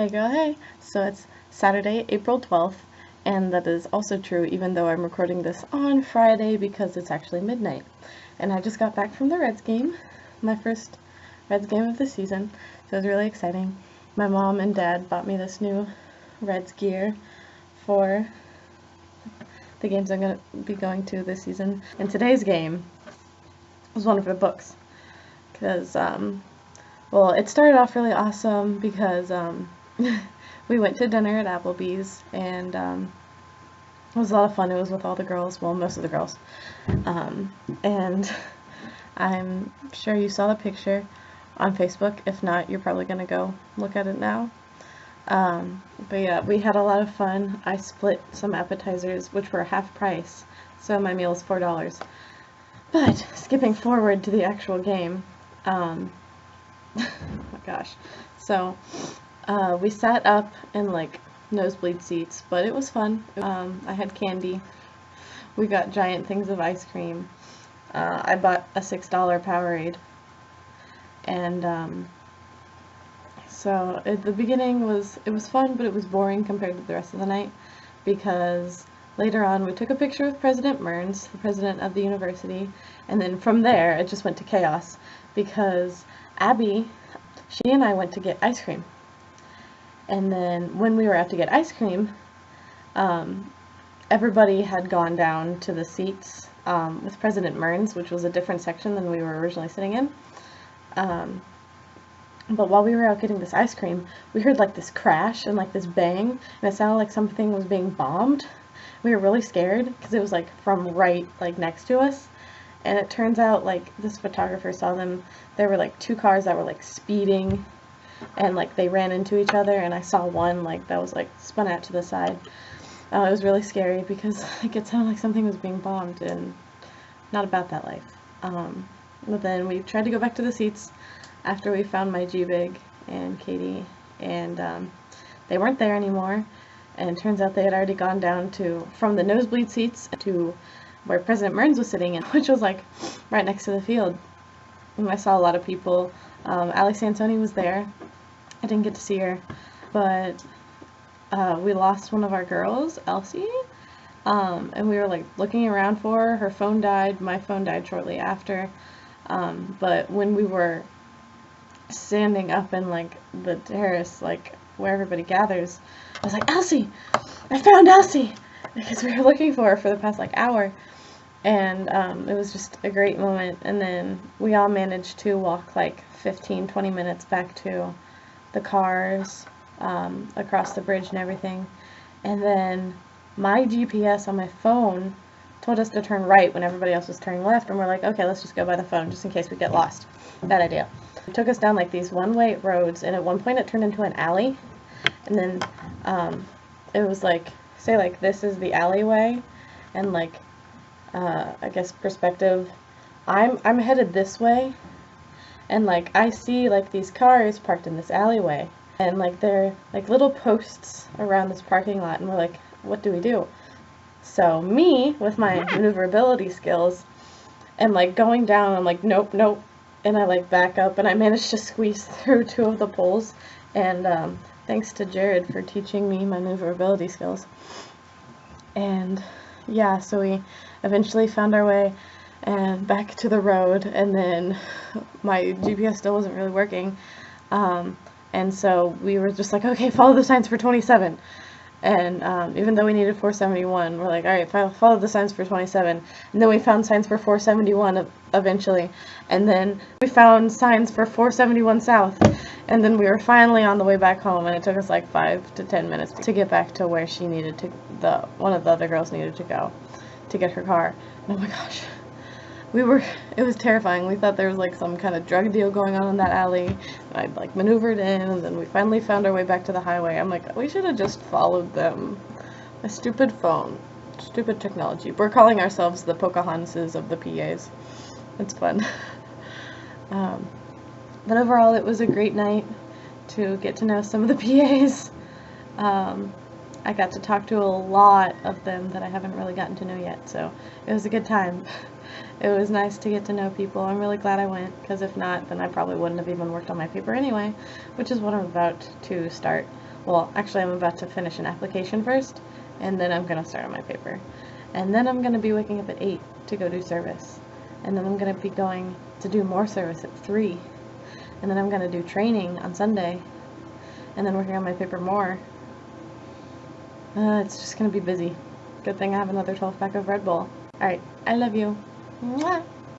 Hey girl, hey! So it's Saturday, April 12th, and that is also true even though I'm recording this on Friday because it's actually midnight. And I just got back from the Reds game, my first Reds game of the season, so it was really exciting. My mom and dad bought me this new Reds gear for the games I'm going to be going to this season. And today's game was one of the books, because, well, it started off really awesome because, we went to dinner at Applebee's, and it was a lot of fun. It was with all the girls, well, most of the girls, and I'm sure you saw the picture on Facebook. If not, you're probably going to go look at it now. But yeah, we had a lot of fun. I split some appetizers, which were half price, so my meal was $4. But, skipping forward to the actual game, oh my gosh, so we sat up in like nosebleed seats, but it was fun. I had candy. We got giant things of ice cream. I bought a $6 Powerade, and so at the beginning it was fun, but it was boring compared to the rest of the night, because later on we took a picture with President Mearns, the president of the university, and then from there it just went to chaos because Abby, she and I went to get ice cream. And then when we were out to get ice cream, everybody had gone down to the seats with President Mearns, which was a different section than we were originally sitting in. But while we were out getting this ice cream, we heard like this crash and like this bang, and it sounded like something was being bombed. We were really scared because it was like from right like next to us. And it turns out like this photographer saw them. There were like two cars that were like speeding, and like they ran into each other, and I saw one like that was like spun out to the side. It was really scary because like it sounded like something was being bombed, and not about that life. But then we tried to go back to the seats after we found my G-Big and Katie, and they weren't there anymore, and it turns out they had already gone down from the nosebleed seats to where President Mearns was sitting in, which was like right next to the field. And I saw a lot of people. Ali Sansoni was there. I didn't get to see her, but we lost one of our girls, Elsie, and we were like looking around for her. Her phone died. My phone died shortly after, but when we were standing up in like the terrace, like where everybody gathers, I was like, Elsie! I found Elsie! Because we were looking for her for the past like hour, and it was just a great moment. And then we all managed to walk like 15-20 minutes back to the cars, across the bridge and everything, and then my GPS on my phone told us to turn right when everybody else was turning left, and we're like, okay, let's just go by the phone just in case we get lost. Bad idea. It took us down like these one-way roads, and at one point it turned into an alley, and then it was like, say like this is the alleyway, and like I guess perspective, I'm headed this way, and like I see like these cars parked in this alleyway, and like they're like little posts around this parking lot, and we're like, what do we do? So me, with my maneuverability skills, am like going down, I'm like, nope, nope, and I like back up, and I managed to squeeze through two of the poles, and thanks to Jared for teaching me maneuverability skills. And yeah, so we eventually found our way and back to the road, and then my GPS still wasn't really working, and so we were just like, okay, follow the signs for 27, and even though we needed 471, we're like, alright, follow the signs for 27, and then we found signs for 471 eventually, and then we found signs for 471 south, and then we were finally on the way back home, and it took us like 5 to 10 minutes to get back to where she needed to, one of the other girls needed to go to get her car. And oh my gosh, it was terrifying. We thought there was like some kind of drug deal going on in that alley, and I like maneuvered in, and then we finally found our way back to the highway. I'm like, we should have just followed them. My stupid phone, stupid technology. We're calling ourselves the Pocahontases of the PAs. It's fun. But overall, it was a great night to get to know some of the PAs. I got to talk to a lot of them that I haven't really gotten to know yet, so it was a good time. It was nice to get to know people. I'm really glad I went, because if not, then I probably wouldn't have even worked on my paper anyway, which is what I'm about to start Well, actually, I'm about to finish an application first, and then I'm going to start on my paper. And then I'm going to be waking up at 8 to go do service. And then I'm going to be going to do more service at 3. And then I'm going to do training on Sunday. And then working on my paper more. It's just going to be busy. Good thing I have another 12-pack of Red Bull. Alright, I love you. Mwah!